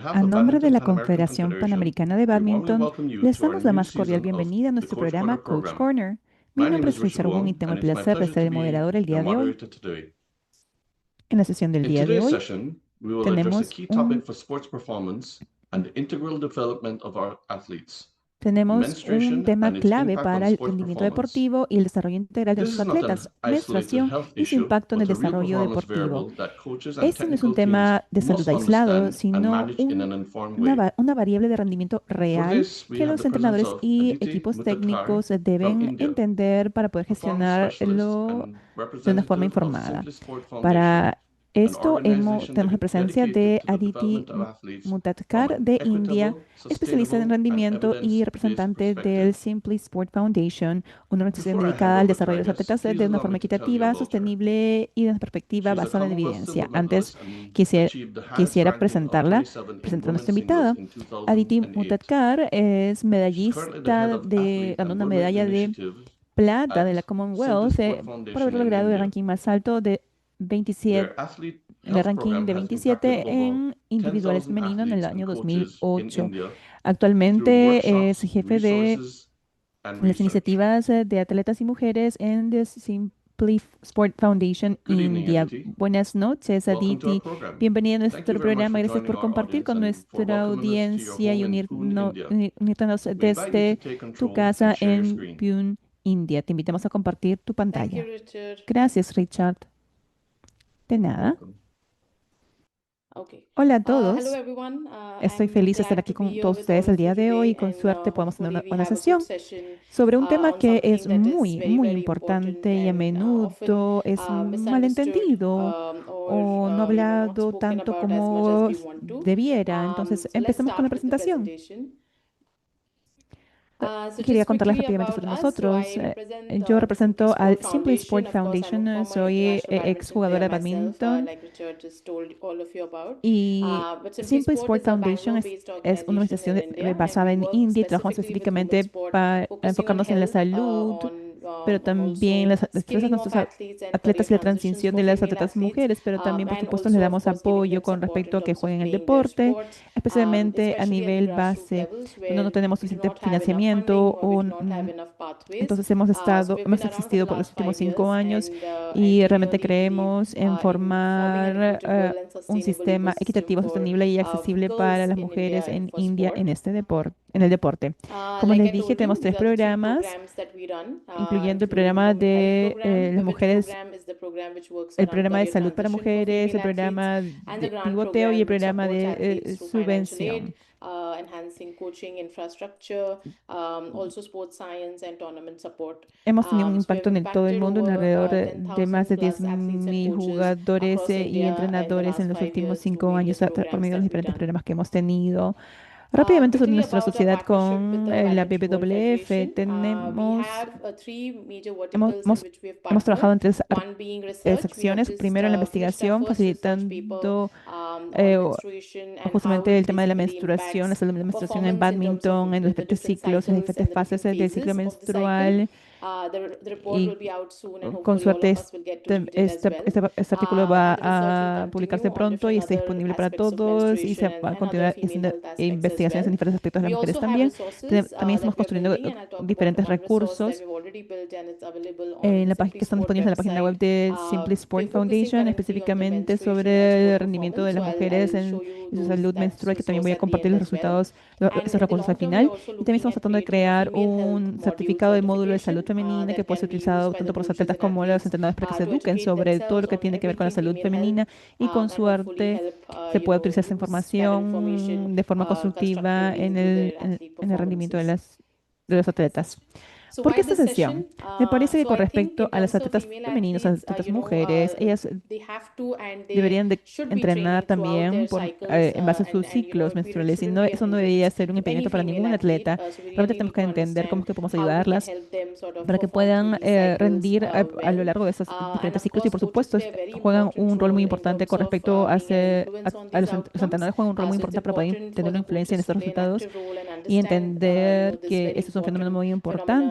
A nombre de la Confederación Panamericana de Badminton, les damos la más cordial bienvenida a nuestro programa Coach Corner. Mi nombre es Richard Wong y tengo el placer de ser el moderador el día de hoy. En la sesión del día de hoy tenemos un tema clave para el rendimiento deportivo y el desarrollo integral de nuestros atletas, menstruación y su impacto en el desarrollo deportivo. Este no es un tema de salud aislado, sino una variable de rendimiento real que los entrenadores y equipos técnicos deben entender para poder gestionarlo de una forma informada. Para esto tenemos la presencia de Aditi Mutadkar de India, especialista en rendimiento y representante del Simply Sport Foundation, una organización dedicada al desarrollo de los atletas de una forma equitativa, sostenible y de una perspectiva basada en evidencia. Antes quisiera presentar a nuestra invitada. Aditi Mutadkar es ganó una medalla de plata de la Commonwealth por haber logrado el ranking más alto de 27 en el ranking de 27 en individuales femenino en el año 2008. Actualmente es jefe de las iniciativas de atletas y mujeres en The Simply Sport Foundation India. Buenas noches, Aditi. Bienvenida a nuestro programa. Gracias por compartir con nuestra audiencia y unirnos desde tu casa en Pune, India. Te invitamos a compartir tu Thank you, pantalla. Richard. Gracias, Richard. De nada. Okay. Hola a Hello, todos. everyone. Estoy I'm feliz de estar glad aquí to be con here todos with all ustedes el of you día de hoy y today, con and suerte podemos tener hopefully we una have a good sesión session sobre un tema on que something es that is muy, very, muy very important importante y a and often menudo es misunderstood malentendido or o no not hablado spoken tanto about as much as como we want to. debiera. Entonces, So let's empecemos con la start with the presentación. presentation. So Quería just contarles quickly rápidamente about sobre us. So nosotros. I represent Yo Simply represento al Sport Simply Sport Foundation. Of course, I'm a Foundation. former Soy international badminton player exjugadora de myself, badminton. like Richard just told all of you about. Y But Simply Simple Sport Sport is a Foundation Bangalore-based es una organization organización in India, and basada we en work India y trabajamos specifically with women's específicamente sport, para focusing on enfocarnos en la health, salud, pero on también also las destrezas de skilling of nuestros athletes and career atletas y la transitions transición for de las female atletas athletes, mujeres, pero también, por and supuesto, les also, of damos course, giving apoyo them con support in respecto a que terms of jueguen el playing their deporte, sports, especialmente a especially at the nivel grassroots base, levels donde no where tenemos we do suficiente not have enough funding financiamiento or we do not have enough pathways. entonces So we've been hemos around for the existido por los last últimos 5 years, 5 años and y we realmente really believe creemos en in forming an formar equitable and un sustainable sistema ecosystem equitativo, for sostenible y accesible para girls las in mujeres India en for India sport. en el deporte. Como Like les I dije, told you, tenemos these 3 are the three programas, programs that we run, incluyendo el including programa Women Health de Program. las Pivot mujeres, Program is the program which works el around programa de career salud para transition for mujeres, female el athletes, programa and the de grant pivoteo y el program which programa supports de athletes through financial aid, subvención. enhancing coaching infrastructure, also sports science and tournament support. Hemos tenido un So we have impacto en todo el impacted mundo, en over alrededor de más 10,000 de diez plus athletes and mil coaches jugadores across y India in the entrenadores en last los 5 últimos years through 5 años various por programs medio de that los we've diferentes done. programas que hemos tenido. Rápidamente sobre Quickly nuestra about our sociedad partnership with con the la Badminton World BBWF, Federation. We have three major verticals in hemos, which we have hemos trabajado partnered. en tres One being research. We have secciones. just Primero, la finished our investigación, first research paper facilitando on eh, menstruation and how justamente it el tema de la basically menstruación, la impacts salud de la menstruación en performance in terms of badminton, en los the diferentes different ciclos, en las cycles diferentes and the different fases del ciclo phases of the cycle. menstrual. The report Y will be out soon, and con hopefully all suerte of us will get to read it as well. este artículo va And the research will a publicarse continue on pronto y different está other disponible para aspects of todos y se menstruation va a and other continuar female haciendo health aspects as investigaciones well. en diferentes aspectos de las We mujeres also have también. resources También estamos that we are construyendo building, and I'll talk about diferentes one resource that recursos we've already built, and it's available en on la Simply que están Sport disponibles en la página web website. de Simply Sport Focusing Foundation, currently on the específicamente menstruation and sobre el sport rendimiento de performance. las So mujeres I'll show you y su salud that menstrual, que también resource voy a at the compartir end los as well. resultados, And esos in the recursos al long term, we are final. also Y también looking estamos at tratando de creating a crear female health un module certificado de módulo de salud certification femenina que that pueda can ser be used utilizado by the tanto por los coaches atletas and como los athletes entrenadores para que se to eduquen educate sobre todo lo themselves que on tiene que ver con la everything salud female health, femenina y con and hopefully suerte help se pueda utilizar esa use that information información de forma constructiva constructively into their athlete en el rendimiento performances. de los atletas. So ¿Por qué why esta this sesión? session? Me parece que So con I think respecto in a las terms of atletas female femeninas, a las athletes, atletas mujeres, ellas they have to and they deberían de should be entrenar training throughout también their cycles, en base a sus and ciclos it really menstruales y shouldn't be a eso no debería hindrance ser un to any impedimento para female ningún athlete. atleta. So we Realmente really tenemos need que to entender cómo understand es que podemos how we can ayudarlas help them sort of para que perform through puedan these cycles rendir a lo well. largo de esos And diferentes of ciclos y course, por coaches supuesto play a very juegan important un rol muy role in importante terms con of respecto being an influence on these los outcomes. entrenadores juegan un rol muy So it's importante para poder important for tener una the influencia en coaches estos to play an resultados active role and y understand, entender this que very este es un fenómeno important muy phenomenon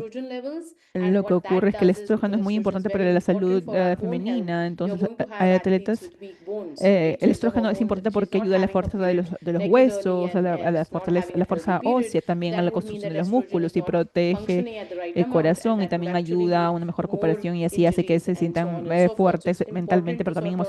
estrogen levels. And Lo que what ocurre that es que el does is, estrógeno because es muy estrogen is importante para very la important salud for our bone health, femenina, you're entonces going to have hay athletes atletas, with weak bones, which el is the estrógeno es hormone importante which is porque not ayuda a la having a fuerza period de los regularly huesos, and a la is not fortaleza, a having a la healthy fuerza period. ósea, también a That la would mean construcción that de los estrogen músculos is y not protege functioning at the right el amount, and corazón y that would también actually ayuda a lead una mejor more recuperación y así hace que injuries se and so sientan on and so forth. So fuertes it's mentalmente, important to pero también sort of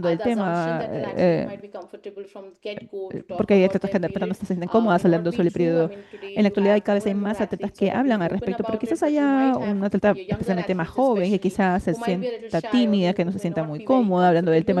hablando del the assumption tema, that an athlete might be comfortable from get-go to talk porque hay about atletas their que de plano no period se sienten may cómodas not hablando be sobre el true. I periodo. mean, En today la you actualidad have cada more vez hay and more más atletas athletes who que are very hablan al open respecto, pero about quizás it, but you haya might have una atleta your younger especialmente más athletes joven que especially quizás se who might be a little sienta shy or tímida, who que no se may sienta not muy be very cómoda hablando del tema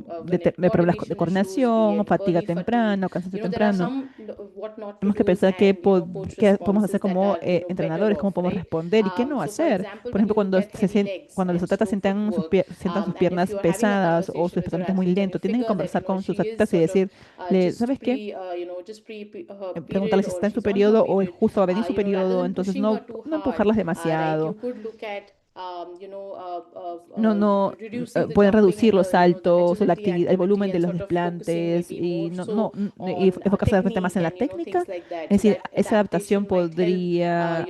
when problemas de coordination issues, be coordinación, o it fatiga early fatigue. temprana, o cansancio There are temprano. some what not to Tenemos que do pensar and coach qué podemos hacer responses that como are better entrenadores, cómo off, podemos right? responder y qué no So for hacer. example, Por when ejemplo, you look at heavy legs cuando los and atletas slow footwork, sientan sus and if piernas you're having a pesadas o sus conversation with your desplazamiento es muy athlete and you lento, tienen que figure that conversar con she sus is atletas y sort of decirle, just ¿sabes qué? just pre her Preguntarle period, si or está en su she's on her periodo o period, justo va a venir su rather periodo, than entonces pushing her too no hard, empujarlas right, you demasiado. could look at No, no, reducing the pueden jumping reducir and los the saltos o agility el activity volumen de and los sort of focusing desplantes maybe y more so y on enfocarse de repente más technique en la and técnica. things like that, Es so decir, that esa adaptación adaptation might help podría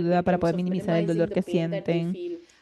ayuda para terms poder of minimizar el minimizing dolor the que pain that they sienten. feel.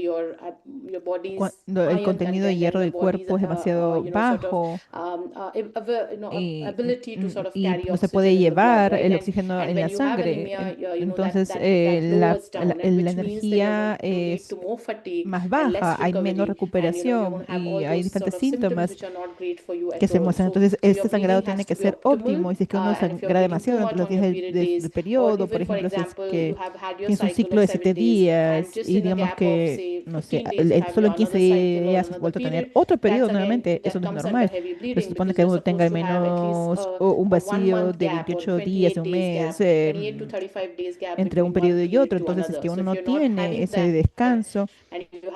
your body's cuando el iron contenido de content and hierro the del body's cuerpo es demasiado bajo ability to sort of y carry no se oxygen puede in the blood, llevar right? el oxígeno And en when la you have sangre. anemia, Entonces, that lowers down, and la which means then energía you lead es to more fatigue más and less baja, hay menos recovery, and you're going recuperación to have y all hay those sort diferentes of symptoms síntomas which are not great for you que at se all. muestran. Entonces, So your este sangrado bleeding tiene has que to be ser optimal, óptimo y si es que uno and if you're sangra bleeding too demasiado durante much los on your días period del days, or periodo, por even, for ejemplo, si es example, you que have had your tienes un cycle ciclo of de seven siete days and días just y in a digamos gap of, que, say, no sé, 15 days, you have solo your en 15 another cycle or días has another vuelto a tener period. otro periodo That's again, nuevamente, eso that no es comes under normal. heavy Pero se bleeding supone because que you're uno tenga supposed al to have at least menos un a one vacío month de gap or 28 días, 28 un days mes, gap, 28 to 35 days gap entre un between one periodo y period otro. to Entonces, si es another. que So uno if no you're not tiene having ese that descanso, and you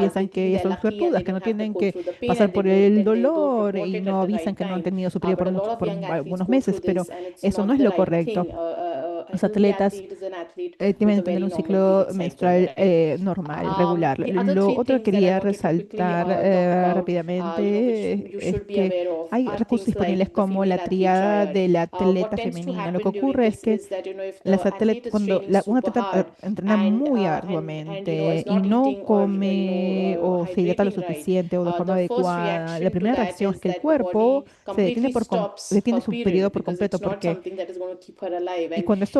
piensan que ellas they're son lucky and suertudas, they que no don't have to tienen go que through the pain pasar and por el they don't dolor report y it at no the avisan right que no han time. tenido su periodo But por a lot mucho, of por young athletes algunos go through meses, pero this, and it's eso no not es the lo right correcto. thing. A Los healthy atletas athlete is an athlete with deben a tener very un normal ciclo period cycle, menstrual right? normal, regular. The other Lo three otro que things that I quería wanted to quickly resaltar talk about, which rápidamente you es should be que aware of, hay are recursos things like disponibles the como la female athlete triada triad. del What atleta tends to femenino. Lo que happen during ocurre es this que is that if las the atletas, athlete is cuando training un super atleta hard entrena and muy is arduamente y not no eating or come o se hidrata lo hydrating right, suficiente o de forma the first adecuada, la reaction to primera that reacción es is que el that the cuerpo body se detiene completely stops detiene her su period periodo por because completo it's not porque something that is going to keep her alive. y And cuando esto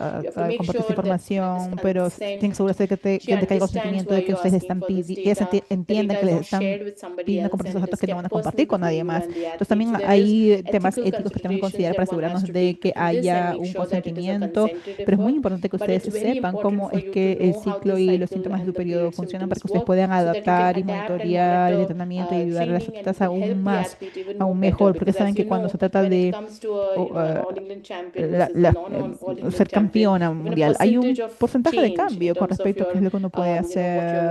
You have to make compartir esa sure that it is información, pero tienen que consent. asegurarse She que te caiga el understands sentimiento why de que you're ustedes asking están for this pidiendo, que data. The entiendan data que is les not están shared with somebody pidiendo else compartir and esos it datos is que no van kept a personally compartir con between nadie you más. and the Entonces athlete. también So there is hay temas ethical éticos que tenemos que considerations considerar para that one asegurarnos has to de take que in this and haya make un sure that it is a consentimiento, consented pero es muy effort. importante que But ustedes it's very sepan important cómo for es you to que el know how ciclo the y los cycle síntomas de and tu the periodo period funcionan para symptoms que ustedes work puedan so that you can adaptar y adapt and monitorear el monitor entrenamiento y ayudar a las training atletas and aún help the más, athlete even more aún better. mejor, porque Because saben as que you cuando know, se trata when it de comes to a o, an eh, All England champion versus a All ser England champion, campeona even a mundial, hay un percentage of porcentaje de change in cambio con terms of respecto a qué your es lo que uno puede what you're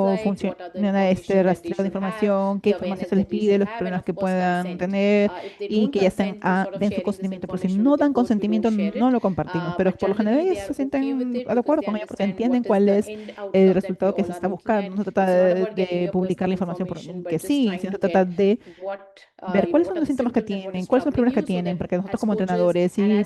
cómo what are the funciona este information that they rastreo de should have, información, qué the información awareness se les that they pide, should los have, and problemas of que course puedan consent. tener If they y don't que ya estén consent to sort of den su sharing this consentimiento. Pero si information no with their dan coach, we don't consentimiento, share no it. lo compartimos. Pero But por lo general generally, they ellos are se okay with sienten it de because acuerdo they con ello porque understand entienden what is cuál the es end el outcome that we resultado que all se are está looking buscando. at. No se trata It's not about getting de your publicar personal la información information, but que just sí, trying sino to se trata get de what ver cuáles what son are los the síntomas que symptoms and what tienen, is cuáles son los troubling problemas que you, so that tienen, porque nosotros as como coaches entrenadores sí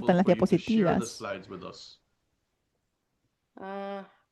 compartan las for you to share the diapositivas. slides with us?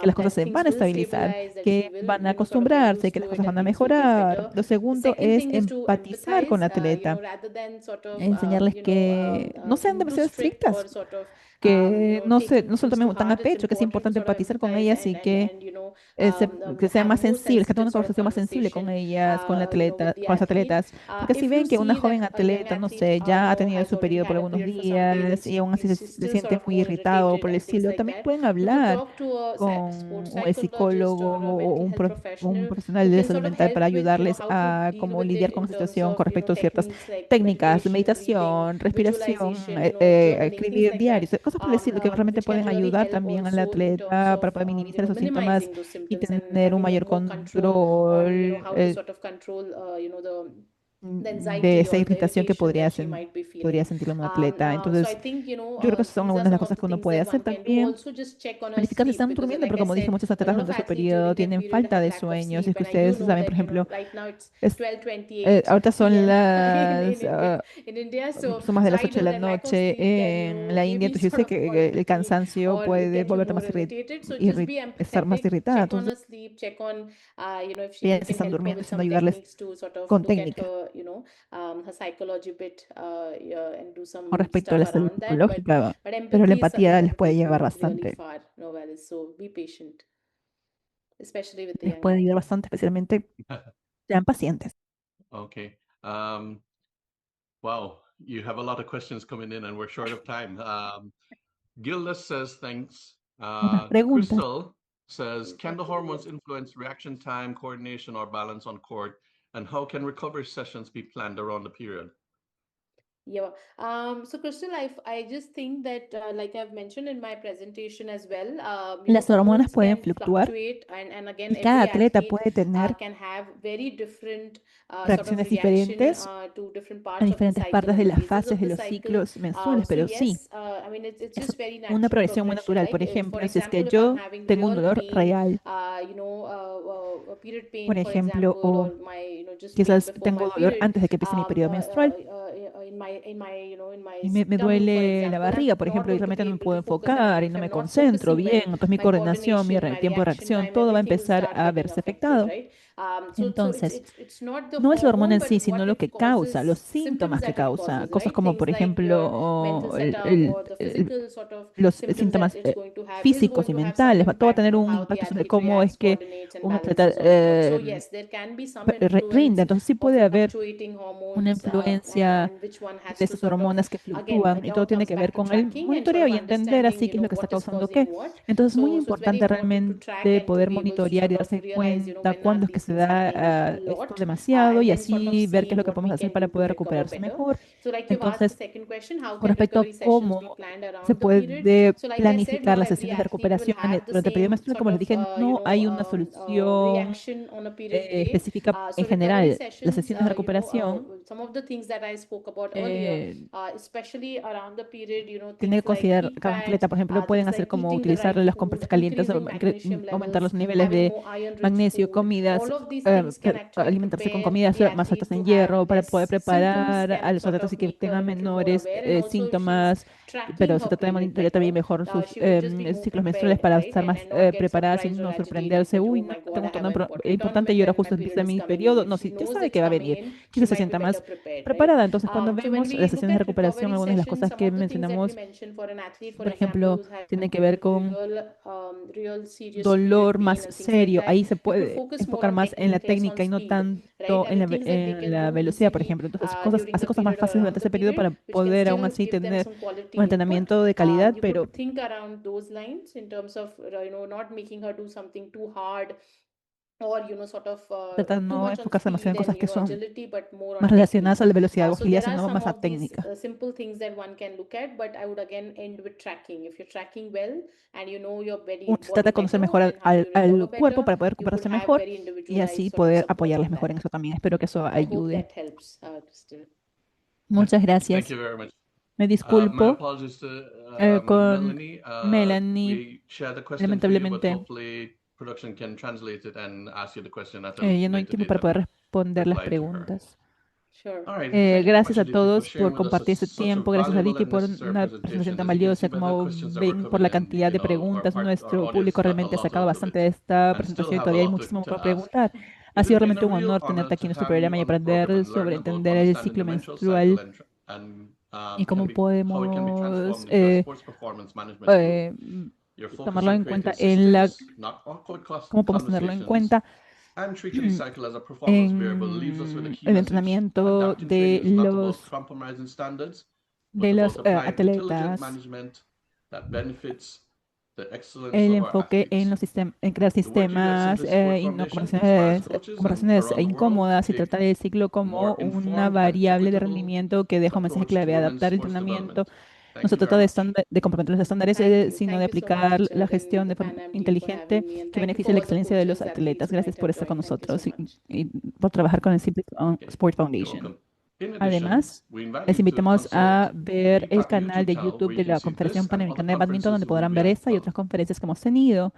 que las cosas that se things van a will estabilizar, stabilize, that she que will, van a sort of get acostumbrarse, used que las to it cosas van and a things will get mejorar. better. Lo The segundo second es thing is to empatizar con empathize, la atleta, rather than sort of, enseñarles que no sean being too demasiado strict or estrictas, sort of, que taking no se lo things to tomen tan a heart. It's pecho, que es important to importante sort of empatizar con empathize ellas y que, and que sean have a más more sensibles, que tengan sensitive una sort of conversación más sensible con conversation, ellas, con la with atleta, the con las atletas. Porque si ven que una joven atleta, no sé, ya ha tenido su periodo por algunos días y aún así se siente muy irritado por el estilo, también pueden hablar con el psicólogo o un profesional de salud mental para ayudarles a cómo lidiar con la situación con respecto a ciertas técnicas de meditación, respiración, escribir diarios, cosas por el estilo que realmente pueden ayudar también al atleta para poder minimizar esos síntomas y tener un mayor control de esa irritación que podría sentir un atleta. Entonces, yo creo que esas son algunas de las cosas que uno puede hacer también. Verificar si están durmiendo, pero como dije, muchos atletas durante su periodo tienen falta de sueño. Si es que ustedes saben, por ejemplo, es- ahorita son son más de las 8 de la noche en la India, entonces yo sé que el cansancio puede volverte más estar más irritada. Entonces, bien, si están durmiendo, intentando ayudarles con técnicas con respecto a la salud psicológica, pero la empatía les puede llevar bastante, les puede ayudar bastante, especialmente sean pacientes. Okay. Wow, you have a lot of questions coming in and we're short of time. Gildas says thanks. Más preguntas. Crystal says, can the hormones influence reaction time, coordination, or balance on court? And how can recovery sessions be planned around the period? Yeah. So Crystal, I just think that, like I've mentioned in my presentation as well, Las hormonas hormones pueden can fluctuar fluctuate, and again, y cada every atleta athlete puede tener can have very different sort of reacciones reaction diferentes to different a parts of the diferentes cycle partes and de the las phases fases of de the los cycle. ciclos menstruales, So pero sí, yes, I mean, it's es just very una natural progresión muy progression. natural. Like Por for ejemplo, si es que example, if I'm yo having tengo un real dolor pain, real, period pain, por for ejemplo, example, o or my, just pain quizás before my tengo dolor period, antes de que empiece mi periodo menstrual in my y me tummy, for duele la example, I'm barriga, por not ejemplo, y going to realmente be no me able puedo to focus. And enfocar y if no me I'm not concentro focusing bien, well, entonces mi my coordinación, coordination, my tiempo de reaction reacción, time, todo va a everything will empezar start a getting verse affected, afectado. right? So Entonces, it's not the no es la hormona hormone, en sí, but sino what lo que it causa, los causes, symptoms síntomas que that it causa, causes, cosas right? como, Things por like ejemplo, your mental setup or the physical sort of los symptoms that síntomas it's going to have is físicos going y to have some mentales. Todo va a impact tener on un how the impacto sobre athlete cómo es reacts, que coordinates, and un atleta balances on court. So yes, there can be some rinde. influence Entonces sí of puede haber fluctuating una hormones, influencia and which one has de to esas sort of, hormonas que again, fluctúan it y todo all tiene comes que ver back to con el tracking and sort monitoreo of y entender understanding, así qué es lo que está what is causando causing qué. what. Entonces es muy So it's very importante important to track realmente and to poder be able to monitorear sort y of darse realize, cuenta when are cuándo es que these se things da happening a esto lot, demasiado and y then sort of así ver qué see es lo que what we podemos hacer can para do to poder recover recuperarse better. mejor. So like you've asked the Entonces, second question, how con can respecto a recovery sessions be cómo planned se around the period? puede So like I said, planificar not las every sesiones de athlete will recuperación have the durante el periodo same menstrual, sort como les of, dije, no hay una solución reaction on a period day. específica en So recovery general. Las sessions, sesiones de recuperación some of the things that I spoke about earlier, eh, especially around the period, tiene que things like considerar heat cada pads, atleta, por ejemplo, pueden things hacer like como eating the utilizar right las food, compresas calientes, increasing magnesium aumentar levels, los niveles having de more iron-rich magnesio, food. comidas, All of these things can actually alimentarse con prepare comidas the más altas athlete to en have hierro para poder less symptoms, preparar a can los sort atletas y of que make her a tengan little more menores aware. And also, if she's síntomas, tracking pero her se trata de period monitorear también better, mejor sus she will just be more ciclos menstruales prepared, para right? estar más And not get preparadas y surprised or no agitated sorprenderse. that, Uy, oh no, my God, tengo I un have an tono important importante y tournament ahora and my justo empieza period is mi coming in. periodo. If No, she si ya knows sabe it's que va a coming venir, in, si she se might be sienta better más prepared, right? preparada. Entonces, cuando So when vemos we las look sesiones de at recuperación, recovery algunas de las sessions, cosas some que of the things that we mencionamos, mentioned for an athlete, for por example, ejemplo, who's tienen que ver con real serious period dolor pain más and things like serio. that, Ahí se you could puede focus more enfocar on más en la technique, less on técnica y no speed, right? tanto And the things that they en can la do velocidad, por easily ejemplo. Entonces, cosas, hacer during the cosas más period fáciles durante around the ese periodo period, para which can poder aún still así give them tener some un quality input. entrenamiento de calidad, You pero could think around those lines in terms of, not making her do something too hard, or sort of tratar de too no much on enfocarse demasiado speed en and cosas que son agility, but more más on technique. relacionadas a la velocidad o So agilidad, there are sino some más a of these técnica. simple things that one can look at, but I would again end with tracking. If you're tracking well and you know your Se trata body de conocer better mejor and how you recover al cuerpo better, para poder you could recuperarse have mejor very y individualized así sort of poder support apoyarles on mejor that. en eso también. Espero que eso I hope ayude. that helps, Crystal. Muchas Thank gracias. you very much. Me My disculpo apologies to con Melanie. Melanie. We shared the question for you, but Lamentablemente, hopefully production can translate it and ask you the question at a ya no hay later tiempo date para and poder responder las reply to her. preguntas. Sure. All right. Thank you very Gracias much, a Aditi, for todos sharing por with us compartir este such a tiempo. Gracias a valuable Aditi and por necessary una presentación presentation. tan As you can see valiosa. by the Como questions that were ven por coming la in, cantidad de preguntas, our nuestro audience público got a realmente ha lot sacado out of bastante it de esta and still presentación y have a todavía hay lot muchísimo to por ask. preguntar. Ha It sido has been a realmente un real honor honor tenerte aquí to en nuestro have you programa y on the program aprender and learn sobre about entender el understanding the ciclo menstrual cycle menstrual and y cómo how it can be podemos transformed into a sports performance management tool. You're tomarlo focused on en creating cuenta en systems, not awkward cómo podemos tenerlo en conversations, cuenta And treating the cycle as a performance variable leaves us with a en key el message. entrenamiento Adapting training de is not about los, compromising standards, but de about los applying intelligent atletas, management that benefits the excellence el of our enfoque en athletes. en crear The work here at sistemas Simply Sport y no Foundation inspires coaches conversaciones around the world incómodas to y take tratar el ciclo como more una informed and variable de equitable rendimiento que deja un mensaje approach to clave, women's adaptar el sports entrenamiento. development. No Thank se you trata very de, much. de comprometer los estándares, sino de Thank you so aplicar much, la Richard gestión de and forma Pan Am team, for inteligente having me, and que thank you beneficie for la all the excelencia de los coaches, atletas. athletes who Gracias might por have estar con joined. Thank you so nosotros much. y por trabajar con el Simple Okay, Sport you're Foundation. welcome. In addition, Además, we invite les you to invitamos a consult the ver el PPAP canal YouTube de channel, YouTube where de you can la see Confederación this and other Panamericana de Badminton, donde conferences podrán we ver have esta y held. otras conferencias que hemos tenido.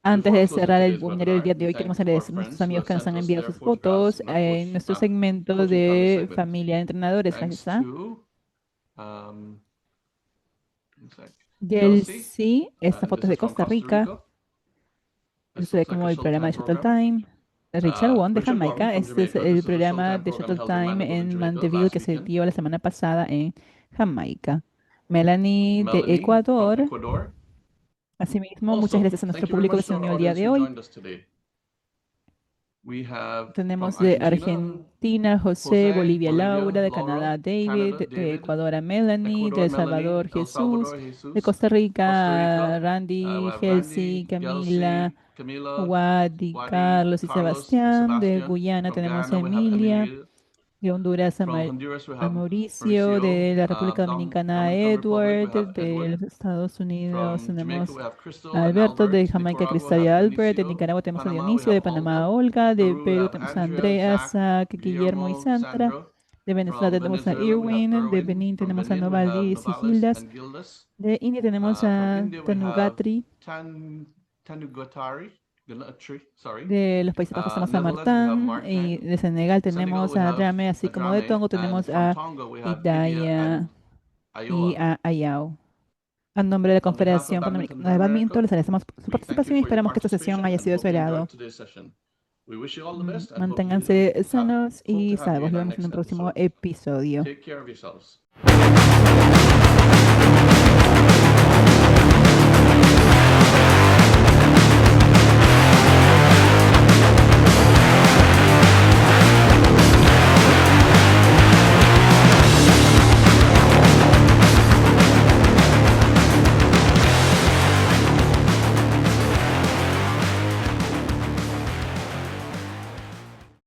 Antes Before de closing cerrar el today's webinario del día webinar, de we hoy, queremos thank our agradecer a nuestros friends who amigos have que nos sent han us enviado their sus photographs fotos in our en nuestro segmento coaching panel de segment. familia de entrenadores. Thanks Gracias a to one sec, Yelsi. Esta and foto this es de is from Costa Costa Rica. Rica. This Esto es looks like como a el Shuttle programa de Time Shuttle program. Time. Richard Wong de Richard Wong Jamaica. from Este es Jamaica. el This is a Shuttle programa Time de program Shuttle held in Time Mandeville, en Jamaica Mandeville last que se weekend. dio la semana pasada en Jamaica. Melanie de Melanie from Ecuador. Ecuador. Asimismo, muchas Also, gracias a nuestro thank you very público que much se to our unió el día audience de who hoy. joined us today. We have from Tenemos de Argentina, Argentina, José, Jose, Bolivia, Bolivia, Laura, de Laura, Canadá, David, Canada, de David, Ecuador, a Melanie, de Ecuador, El Melanie, Salvador, El Jesús, Salvador, de Jesus, Costa Costa Rica, Rica, Randy, we have Helsi, Randy, Camila, Gelsi, Camila, Wadi, Wadi, Carlos y Carlos, and Sebastián. De Sebastian. Guyana From tenemos a Guyana, we have Emilia, Emily. de Honduras From Honduras, we a have Mauricio, de la República Dominicana a Dominican Republic, we Edward, have de Edward. los Estados Unidos From Jamaica, tenemos we have Crystal a and Alberto, de Albert. Jamaica Nicaragua, we Cristal y have Albert, de Benicio. Nicaragua tenemos a Panama, we Dionisio, de have Panamá a Olga. Olga, de Peru, we Perú have tenemos a Andrea, Andrea, Zach, Zach, Guillermo y Guillermo, Sandra. Sandra. De Venezuela From tenemos a Venezuela, we have Irwin, de Erwin. Benín From tenemos a Benin, we have Novaldis y Novales Gildas, and Gildas. de India tenemos From a India, we have Tanugatri, Tanugatari, sorry. de los Países Bajos tenemos a Netherlands, we have Martán, y Martin. de Senegal Senegal, tenemos we a have Drame, así como de Adrame. Tongo And tenemos from a Tonga, we have Idia and Idaya y Ayoa. a Ayao. A nombre de la On behalf of Confederación Badminton Panamericana de Badminton, les agradecemos su we thank participación you y for your esperamos que esta sesión participation haya and sido de su hope you agrado. enjoyed today's session. We wish you all the best and Manténganse sanos hope to y have you salvos. in Nos our vemos en next un próximo episode. episodio. Take care of yourselves.